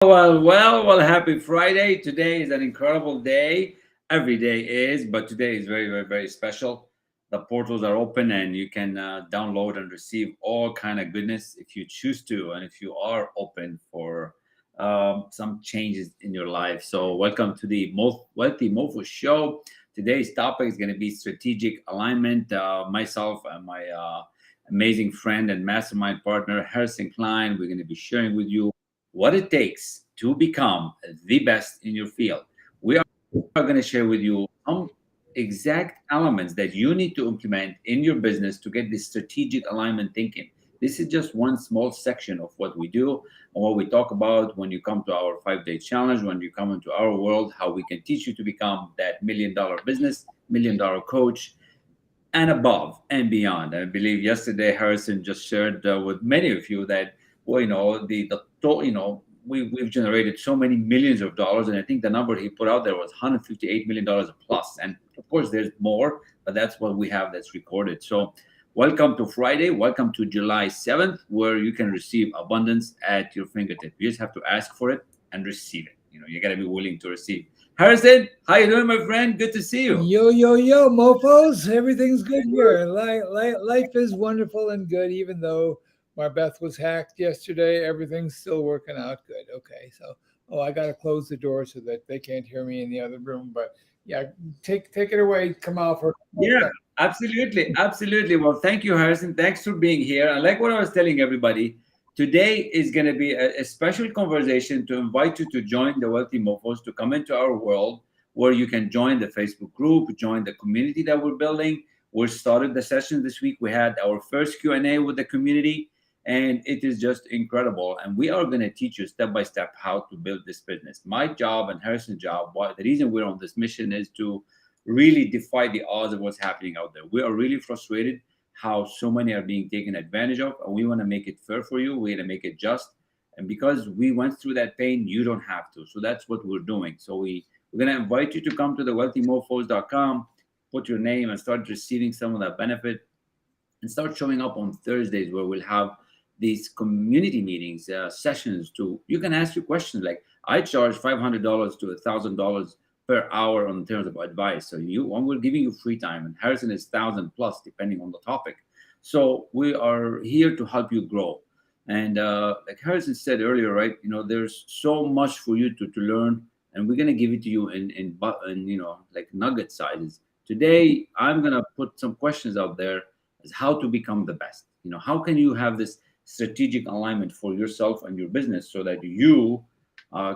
Well, happy Friday. Today is an incredible day. Every day is, but today is very, very, very special. The portals are open and you can download and receive all kind of goodness if you choose to, and if you are open for some changes in your life. So, welcome to the Wealthy Mofos show. Today's topic is going to be strategic alignment. Myself and my amazing friend and mastermind partner, Harrison Klein, we're going to be sharing with you what it takes to become the best in your field. We are going to share with you some exact elements that you need to implement in your business to get this strategic alignment thinking. This is just one small section of what we do and what we talk about when you come to our 5 day challenge, when you come into our world, how we can teach you to become that $1 million business, $1 million coach, and above and beyond. I believe yesterday Harrison just shared with many of you that we've generated so many millions of dollars, and I think the number he put out there was $158 million plus. And of course, there's more, but that's what we have that's recorded. So, welcome to Friday. Welcome to July 7th, where you can receive abundance at your fingertip. You just have to ask for it and receive it. You got to be willing to receive. Harrison, how you doing, my friend? Good to see you. Yo, Mofos. Everything's good here. Life is wonderful and good, even though my Beth was hacked yesterday. Everything's still working out good. Okay, so I got to close the door so that they can't hear me in the other room. But yeah, take it away, Kamal. For Yeah, absolutely. Absolutely. Well, thank you, Harrison. Thanks for being here. And like what I was telling everybody, today is going to be a special conversation to invite you to join the Wealthy Mofos, to come into our world where you can join the Facebook group, join the community that we're building. We started the session this week. We had our first Q&A with the community, and it is just incredible. And we are going to teach you step by step how to build this business. My job and Harrison's job, the reason we're on this mission is to really defy the odds of what's happening out there. We are really frustrated how so many are being taken advantage of, and we want to make it fair for you. We want to make it just, and because we went through that pain, you don't have to. So that's what we're doing. So we're going to invite you to come to the wealthymofos.com, put your name, and start receiving some of that benefit, and start showing up on Thursdays where we'll have these community meetings, sessions. To you can ask your questions. Like, I charge $500 to $1,000 per hour on terms of advice. So we're giving you free time, and Harrison is 1,000 plus depending on the topic. So we are here to help you grow. And like Harrison said earlier, right? There's so much for you to learn, and we're gonna give it to you in like nugget sizes. Today, I'm gonna put some questions out there as how to become the best. How can you have this strategic alignment for yourself and your business so that you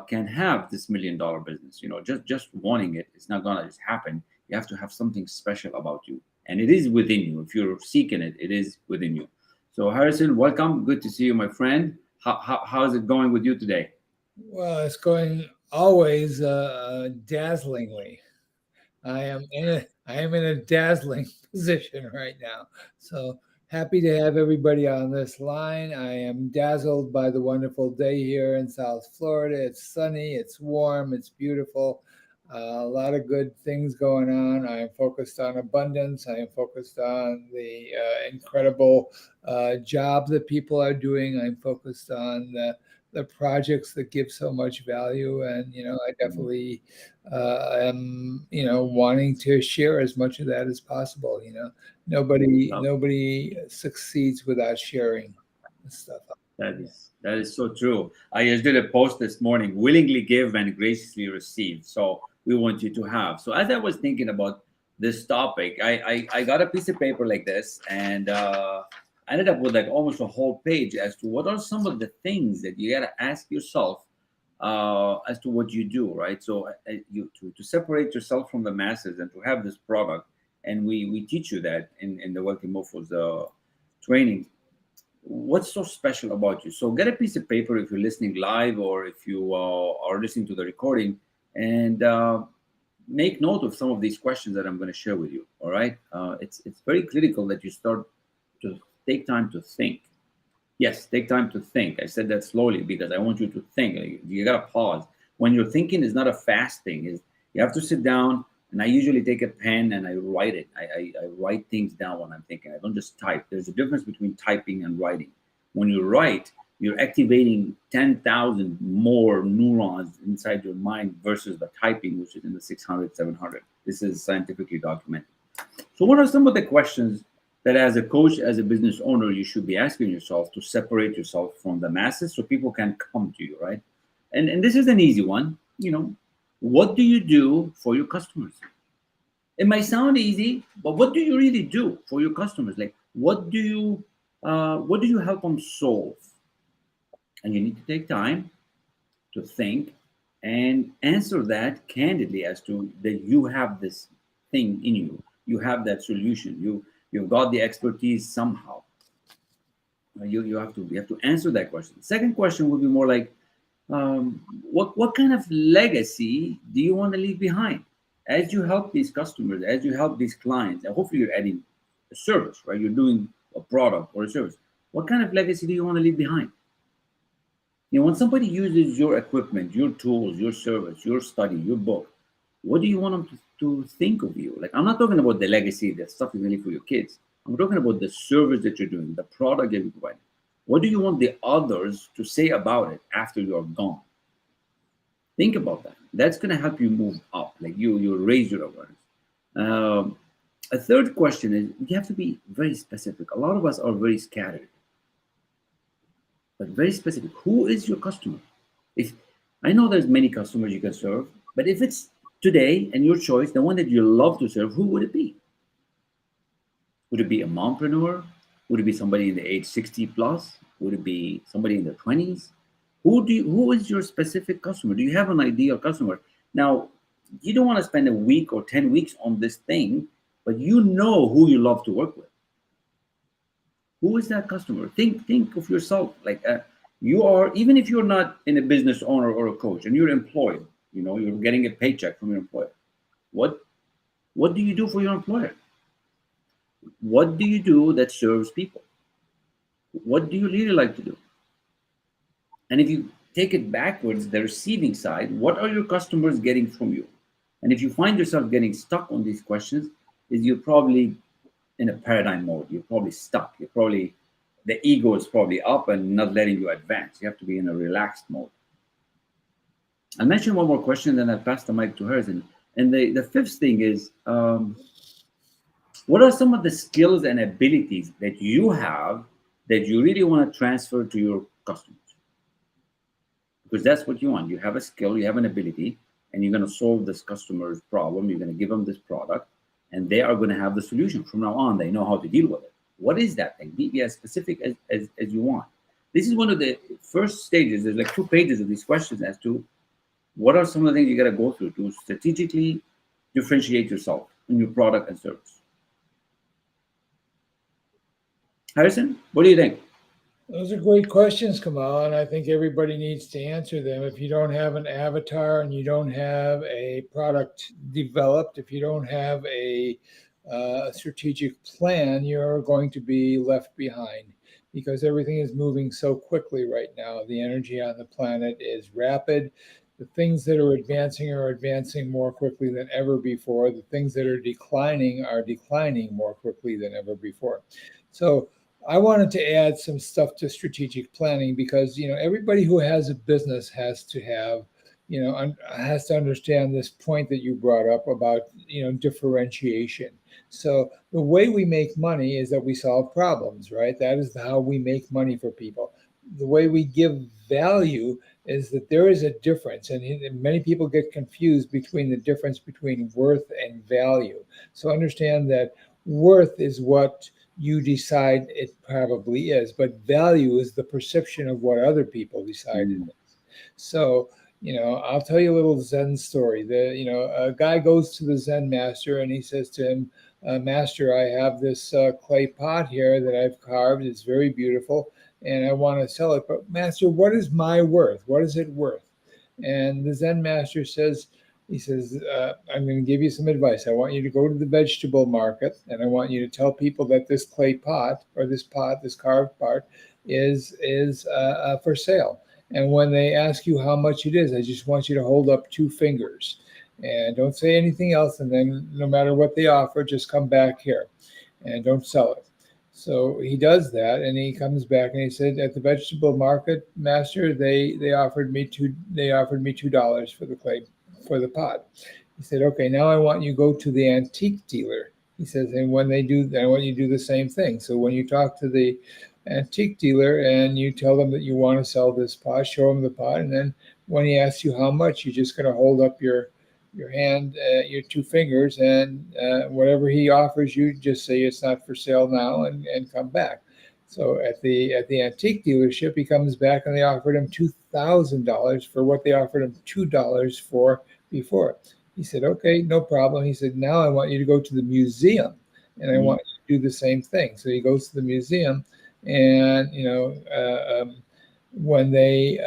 can have this $1 million business. Just wanting it's not gonna just happen. You have to have something special about you, and it is within you. If you're seeking it, it is within you. So, Harrison, welcome. Good to see you, my friend. How's it going with you today? well, it's going always dazzlingly. I am in a dazzling position right now. So happy to have everybody on this line. I am dazzled by the wonderful day here in South Florida. It's sunny, it's warm, it's beautiful. A lot of good things going on. I am focused on abundance. I am focused on the incredible job that people are doing. I'm focused on the projects that give so much value, and I definitely am wanting to share as much of that as possible. Nobody succeeds without sharing stuff. That is so true. I just did a post this morning: willingly give and graciously receive. So we want you to have. So as I was thinking about this topic, I got a piece of paper like this, and I ended up with like almost a whole page as to what are some of the things that you got to ask yourself as to what you do, right? So you to separate yourself from the masses and to have this product, and we teach you that in the Wealthy Mofos training. What's so special about you? So get a piece of paper if you're listening live, or if you are listening to the recording, and make note of some of these questions that I'm going to share with you. All right, it's very critical that you start to take time to think. Yes, take time to think. I said that slowly because I want you to think. You gotta pause. When you're thinking, is not a fast thing. Is you have to sit down, and I usually take a pen and I write it. I write things down when I'm thinking. I don't just type. There's a difference between typing and writing. When you write, you're activating 10,000 more neurons inside your mind versus the typing, which is in the 600, 700. This is scientifically documented. So what are some of the questions that as a coach, as a business owner, you should be asking yourself to separate yourself from the masses so people can come to you, right? And this is an easy one. What do you do for your customers? It might sound easy, but what do you really do for your customers? Like, what do you help them solve? And you need to take time to think and answer that candidly as to that you have this thing in you. You have that solution. You've got the expertise somehow. You have to answer that question. Second question would be more like, what kind of legacy do you want to leave behind as you help these customers, as you help these clients, and hopefully you're adding a service, right? You're doing a product or a service. What kind of legacy do you want to leave behind? When somebody uses your equipment, your tools, your service, your study, your book, what do you want them to think of you? Like, I'm not talking about the legacy, the stuff you're going to leave for your kids. I'm talking about the service that you're doing, the product that you're providing. What do you want the others to say about it after you're gone? Think about that. That's going to help you move up, like you raise your awareness. A third question is you have to be very specific. A lot of us are very scattered, but very specific. Who is your customer? If I know there's many customers you can serve, but if it's today and your choice, the one that you love to serve, who would it be? Would it be a mompreneur? Would it be somebody in the age 60 plus? Would it be somebody in their 20s? Who is your specific customer? Do you have an ideal customer? Now, you don't want to spend a week or 10 weeks on this thing, but you know who you love to work with. Who is that customer? Think of yourself like you are, even if you're not in a business owner or a coach and you're employed, you're getting a paycheck from your employer. What do you do for your employer? What do you do that serves people? What do you really like to do? And if you take it backwards, the receiving side, what are your customers getting from you? And if you find yourself getting stuck on these questions, is you're probably in a paradigm mode. You're probably stuck. The ego is probably up and not letting you advance. You have to be in a relaxed mode. I'll mention one more question, then I'll pass the mic to Harrison. And the fifth thing is, what are some of the skills and abilities that you have that you really want to transfer to your customers? Because that's what you want. You have a skill, you have an ability, and you're going to solve this customer's problem. You're going to give them this product, and they are going to have the solution. From now on, they know how to deal with it. What is that thing? Be as specific as you want. This is one of the first stages. There's like 2 pages of these questions as to what are some of the things you got to go through to strategically differentiate yourself in your product and service. Harrison, what do you think? Those are great questions, Kamal, and I think everybody needs to answer them. If you don't have an avatar and you don't have a product developed, if you don't have a strategic plan, you're going to be left behind because everything is moving so quickly right now. The energy on the planet is rapid. The things that are advancing more quickly than ever before. The things that are declining more quickly than ever before. So I wanted to add some stuff to strategic planning because, everybody who has a business has to have, has to understand this point that you brought up about, differentiation. So the way we make money is that we solve problems, right? That is how we make money for people. The way we give value is that there is a difference, and many people get confused between the difference between worth and value. So understand that worth is what you decide it probably is, but value is the perception of what other people decide it is. So, I'll tell you a little Zen story. A guy goes to the Zen master and he says to him, Master, I have this clay pot here that I've carved. It's very beautiful and I want to sell it. But Master, what is my worth? What is it worth? And the Zen master says, I'm going to give you some advice. I want you to go to the vegetable market and I want you to tell people that this clay pot or this carved pot is for sale. And when they ask you how much it is, I just want you to hold up 2 fingers and don't say anything else. And then no matter what they offer, just come back here and don't sell it. So he does that, and he comes back and he said, at the vegetable market, master, they offered me $2 for the clay, for the pot. He said, okay, now I want you to go to the antique dealer. He says, and when they do, I want you to do the same thing. So when you talk to the antique dealer and you tell them that you want to sell this pot, show him the pot, and then when he asks you how much, you're just going to hold up your hand, your two fingers, and whatever he offers you, just say it's not for sale now, and come back. So at the antique dealership, he comes back and they offered him $2,000 for what they offered him $2 for before. He said, "Okay, no problem." He said, "Now I want you to go to the museum, and I Mm. want you to do the same thing." So he goes to the museum, and when they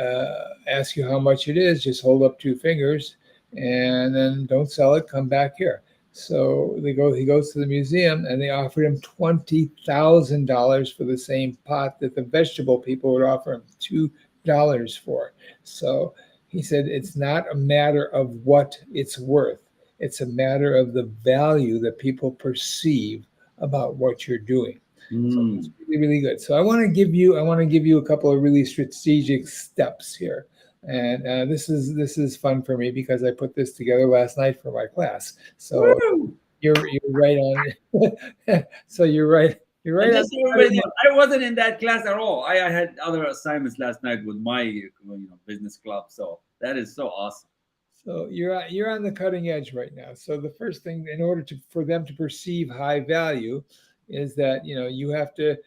ask you how much it is, just hold up two fingers and then don't sell it, come back here. So he goes to the museum and they offer him $20,000 for the same pot that the vegetable people would offer him $2 for. So he said it's not a matter of what it's worth. It's a matter of the value that people perceive about what you're doing. So it's Mm. really, really good. So I want to give you a couple of really strategic steps here. And this is fun for me because I put this together last night for my class. So Woo! you're right on. So you're And right on just the so everybody cutting knows, I wasn't in that class at all. I had other assignments last night with my business club. So that is so awesome. So you're on the cutting edge right now. So the first thing, in order to for them to perceive high value, is that you have to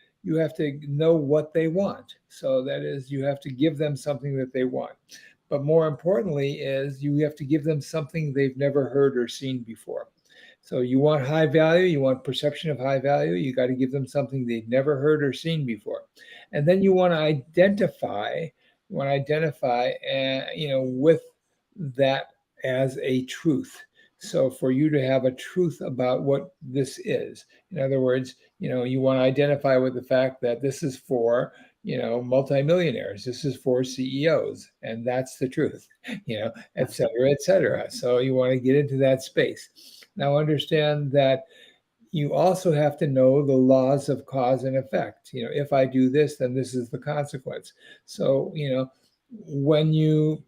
know what they want. So that is, you have to give them something that they want. But more importantly, is you have to give them something they've never heard or seen before. So you want high value, you want perception of high value, you got to give them something they've never heard or seen before. And then you want to identify with that as a truth. So for you to have a truth about what this is, in other words, you want to identify with the fact that this is for, multimillionaires, this is for CEOs, and that's the truth, et cetera, et cetera. So you want to get into that space. Now understand that you also have to know the laws of cause and effect. If I do this, then this is the consequence. So, when you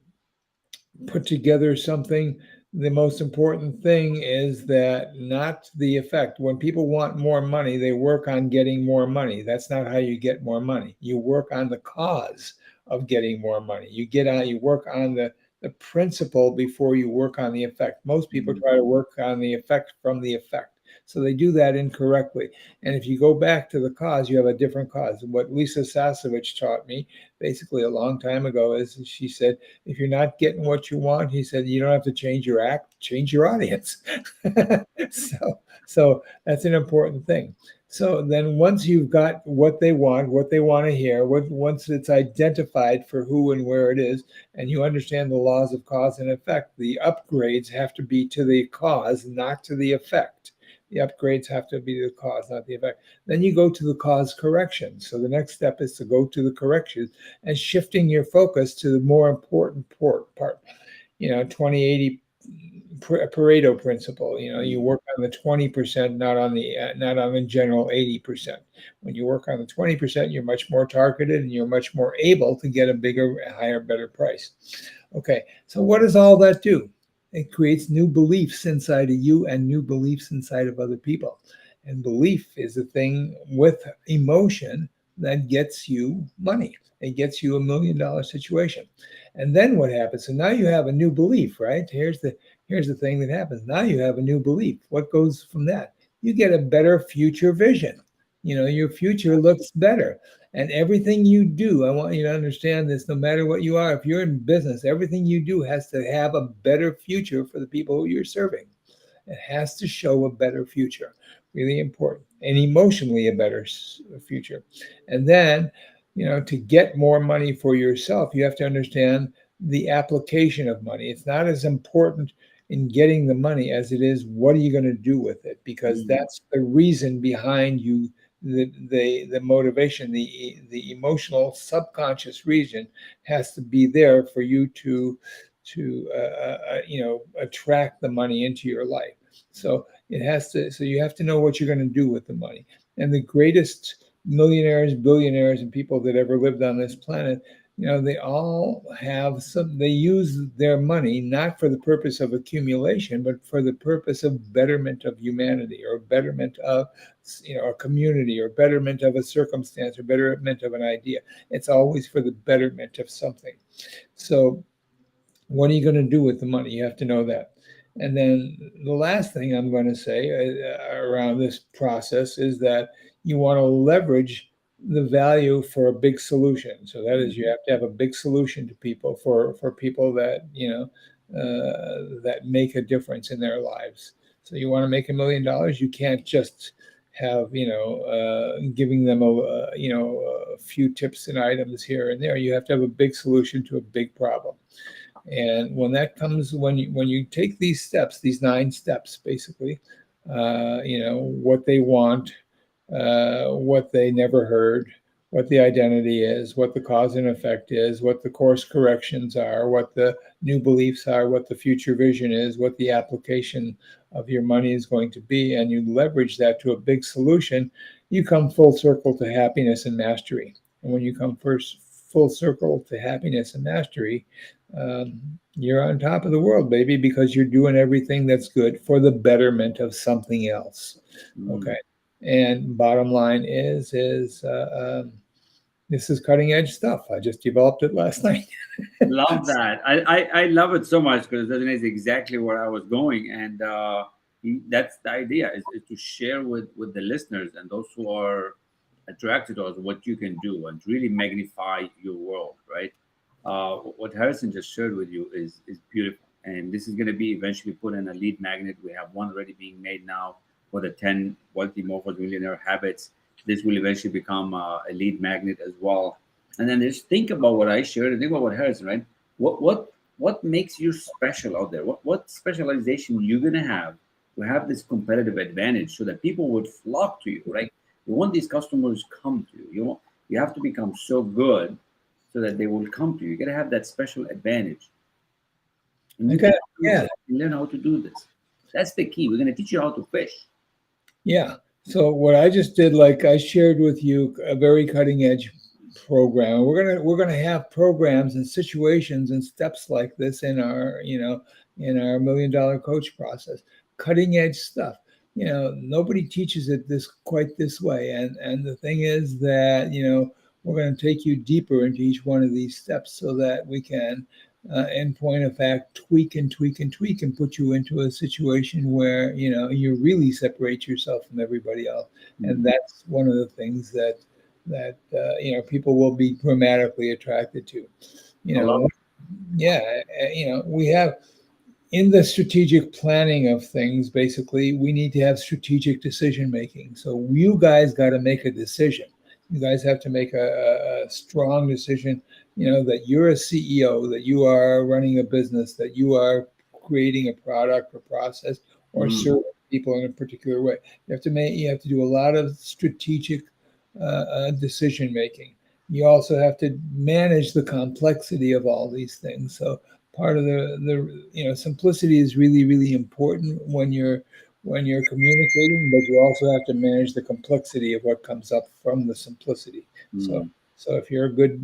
put together something, the most important thing is that not the effect. When people want more money, they work on getting more money. That's not how you get more money. You work on the cause of getting more money. You work on the principle before you work on the effect. Most people Mm. try to work on the effect from the effect. So they do that incorrectly. And if you go back to the cause, you have a different cause. What Lisa Sasevich taught me basically a long time ago is she said, if you're not getting what you want, he said, you don't have to change your act, change your audience. So that's an important thing. So then once you've got what they want to hear, once it's identified for who and where it is, and you understand the laws of cause and effect, the upgrades have to be to the cause, not to the effect. The upgrades have to be the cause, not the effect. Then you go to the cause correction. So the next step is to go to the correction and shifting your focus to the more important part. 20/80 Pareto principle. You Mm. work on the 20%, not on the general 80%. When you work on the 20%, you're much more targeted and you're much more able to get a bigger, higher, better price. Okay, so what does all that do? It creates new beliefs inside of you and new beliefs inside of other people. And belief is a thing with emotion that gets you money. It gets you $1 million situation. And then what happens? So now you have a new belief, right? Here's the thing that happens. Now you have a new belief. What goes from that? You get a better future vision. Your future looks better. And everything you do, I want you to understand this, no matter what you are, if you're in business, everything you do has to have a better future for the people who you're serving. It has to show a better future. Really important. And emotionally a better future. And then, to get more money for yourself, you have to understand the application of money. It's not as important in getting the money as it is what are you going to do with it, because Mm. that's the reason behind you, the motivation, the emotional subconscious reason has to be there for you to attract the money into your life. So you have to know what you're going to do with the money. And the greatest millionaires, billionaires, and people that ever lived on this planet, they all have they use their money not for the purpose of accumulation, but for the purpose of betterment of humanity, or betterment of, a community, or betterment of a circumstance, or betterment of an idea. It's always for the betterment of something. So what are you going to do with the money? You have to know that. And then the last thing I'm going to say around this process is that you want to leverage the value for a big solution. So that is, you have to have a big solution to people, for people that that make a difference in their lives. So you want to make $1 million, you can't just have giving them a few tips and items here and there. You have to have a big solution to a big problem. And when that comes, when you take these steps, these 9 steps, basically, what they want, what they never heard, what the identity is, what the cause and effect is, what the course corrections are, what the new beliefs are, what the future vision is, what the application of your money is going to be, and you leverage that to a big solution, you come full circle to happiness and mastery. And when you come first full circle to happiness and mastery, you're on top of the world, baby, because you're doing everything that's good for the betterment of something else. Okay. And bottom line is this is cutting edge stuff. I just developed it last night. Love that. I love it so much because that is exactly where I was going, and that's the idea is to share with the listeners and those who are attracted to us what you can do and really magnify your world, right? What Harrison just shared with you is beautiful, and this is going to be eventually put in a lead magnet. We have one already being made now for the 10 wealthy Mofos millionaire habits. This will eventually become a lead magnet as well. And then just think about what I shared and think about what Harrison, right? What makes you special out there? What specialization you're gonna have to have this competitive advantage so that people would flock to you, right? You want these customers come to you. You have to become so good so that they will come to you. You gotta have that special advantage. And you Okay. can do Yeah. this. You learn how to do this. That's the key. We're gonna teach you how to fish. Yeah. So what I just did, like I shared with you, a very cutting edge program. We're gonna have programs and situations and steps like this in our in our $1 million coach process. Cutting edge stuff. Nobody teaches it this quite this way. And the thing is that we're going to take you deeper into each one of these steps so that we can, in point of fact, tweak and tweak and tweak and put you into a situation where you really separate yourself from everybody else. And that's one of the things that people will be dramatically attracted to. I love it. Yeah, we have, in the strategic planning of things, basically, we need to have strategic decision making. So you guys got to make a decision. You guys have to make a strong decision, that you're a CEO, that you are running a business, that you are creating a product or process or serving people in a particular way. You have to do a lot of strategic decision making. You also have to manage the complexity of all these things. So part of the simplicity is really, really important when you're communicating, but you also have to manage the complexity of what comes up from the simplicity. So if you're a good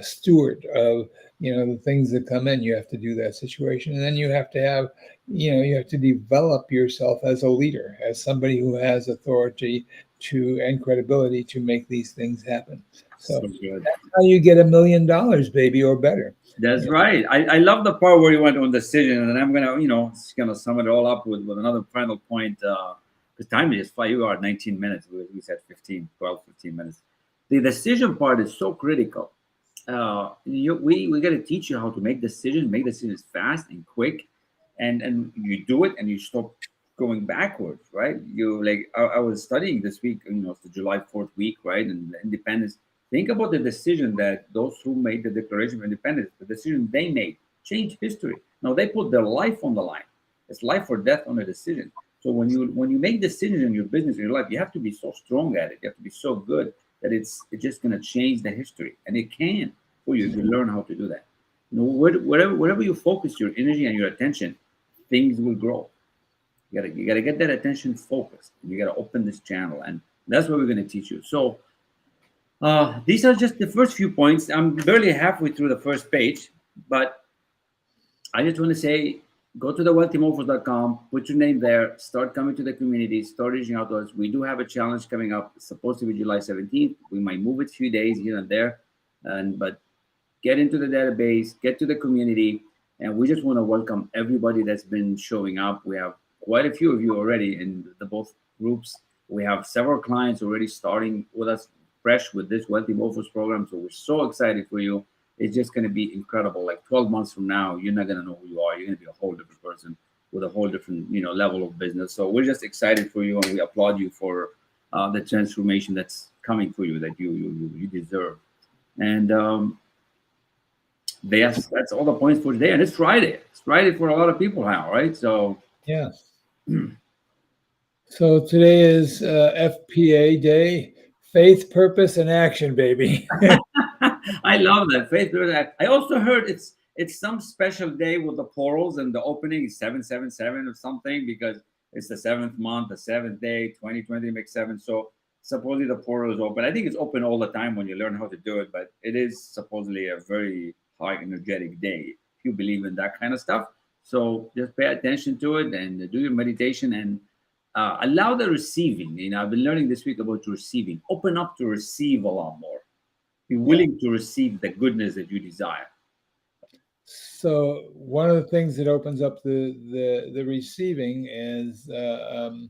steward of the things that come in, you have to do that situation. And then you have to have you have to develop yourself as a leader, as somebody who has authority to and credibility to make these things happen. So So good. that's how you get $1 million, baby, or better. That's right. I love the part where you went on decision, and I'm gonna, just gonna sum it all up with another final point. Because time is fly. You are 19 minutes. We said 15, 12, 15 minutes. The decision part is so critical. We got to teach you how to make decisions fast and quick, and you do it, and you stop going backwards, right? You like I was studying this week. It's the July 4th week, right? And the independence. Think about the decision that those who made the Declaration of Independence, the decision they made, changed history. Now they put their life on the line. It's life or death on a decision. So when you make decisions in your business, in your life, you have to be so strong at it. You have to be so good that it's just going to change the history, and it can for you if you learn how to do that. Wherever you focus your energy and your attention, things will grow. You gotta get that attention focused. You gotta open this channel, and That's what we're going to teach you. So these are just the first few points. I'm barely halfway through the first page, but I just want to say, go to the wealthymofos.com, put your name there, start coming to the community, start reaching out to us. We do have a challenge coming up. It's supposed to be July 17th. We might move it a few days here and there, but get into the database, get to the community, and we just want to welcome everybody that's been showing up. We have quite a few of you already in the both groups. We have several clients already starting with us fresh with this Wealthy Mofos program, so we're so excited for you. It's just going to be incredible. Like 12 months from now, you're not going to know who you are. You're going to be a whole different person with a whole different, level of business. So we're just excited for you, and we applaud you for the transformation that's coming for you that you deserve. And that's all the points for today. And it's Friday. It's Friday for a lot of people now, right? So yeah. So today is FPA Day, faith, purpose, and action, baby. I love that faith. I also heard it's some special day with the portals and the opening is 777 or something because it's the seventh month, the seventh day, 2020 makes seven. So supposedly the portal is open. I think it's open all the time when you learn how to do it, but it is supposedly a very high energetic day if you believe in that kind of stuff. So just pay attention to it and do your meditation and allow the receiving. I've been learning this week about receiving. Open up to receive a lot more. Be willing to receive the goodness that you desire. So one of the things that opens up the receiving is the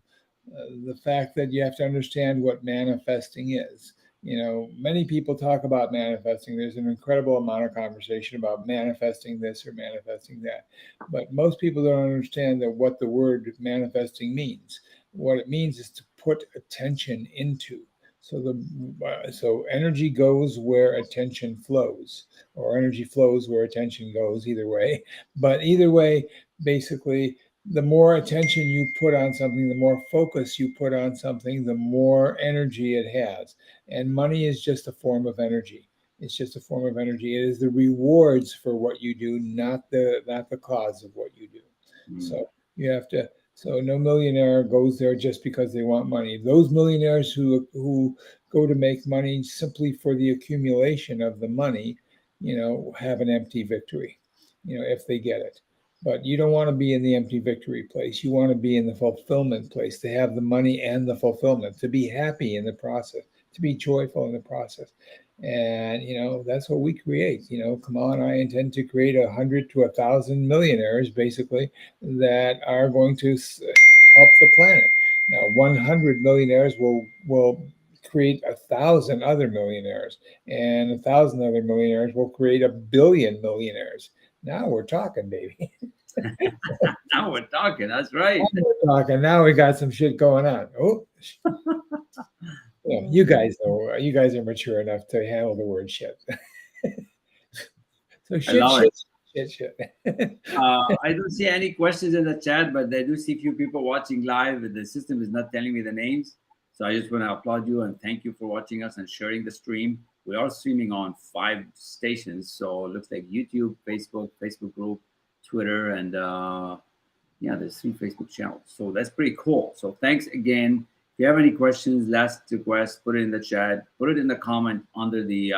fact that you have to understand what manifesting is. Many people talk about manifesting. There's an incredible amount of conversation about manifesting this or manifesting that, but most people don't understand that what the word manifesting means. What it means is to put attention into. So energy goes where attention flows, or energy flows where attention goes, either way. But either way, basically, the more attention you put on something, the more focus you put on something, the more energy it has. And money is just a form of energy. It's just a form of energy. It is the rewards for what you do, not the cause of what you do. So you have to. So no millionaire goes there just because they want money. Those millionaires who go to make money simply for the accumulation of the money, have an empty victory, if they get it. But you don't want to be in the empty victory place. You want to be in the fulfillment place, to have the money and the fulfillment, to be happy in the process, to be joyful in the process. And, that's what we create. Kamal and I intend to create 100 to 1,000 millionaires, basically, that are going to help the planet. Now, 100 millionaires will create 1,000 other millionaires, and 1,000 other millionaires will create 1 billion millionaires. Now we're talking, baby. Now we're talking. That's right. Now we're talking. Now we got some shit going on. Oh, yeah, you guys know. You guys are mature enough to handle the word shit. So shit. I don't see any questions in the chat, but I do see a few people watching live. The system is not telling me the names. So I just want to applaud you and thank you for watching us and sharing the stream. We are streaming on 5 stations. So it looks like YouTube, Facebook group, Twitter, and there's 3 Facebook channels. So that's pretty cool. So thanks again. If you have any questions, last request, put it in the chat, put it in the comment under the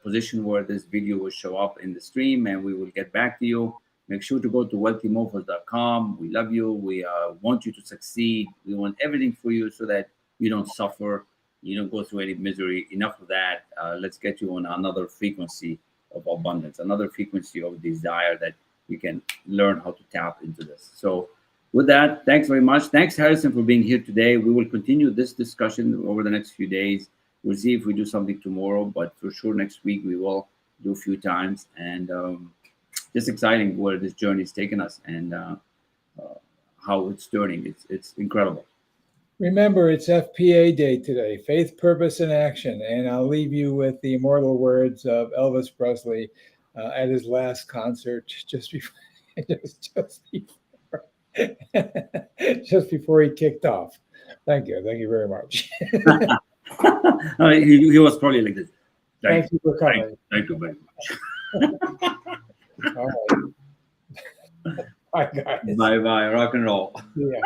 position where this video will show up in the stream, and we will get back to you. Make sure to go to wealthymofos.com. We love you. We want you to succeed. We want everything for you so that you don't suffer, you don't go through any misery. Enough of that. Let's get you on another frequency of abundance, another frequency of desire that you can learn how to tap into this. So with that, thanks very much. Thanks, Harrison, for being here today. We will continue this discussion over the next few days. We'll see if we do something tomorrow, but for sure next week we will do a few times. And just exciting where this journey is taking us and how it's turning. It's incredible. Remember, it's FPA Day today, faith, purpose, and action. And I'll leave you with the immortal words of Elvis Presley at his last concert just before he kicked off. Thank you very much. He was probably like this. Thank you for coming. Thank you very much. All right. Bye, guys. Bye. Rock and roll. Yeah.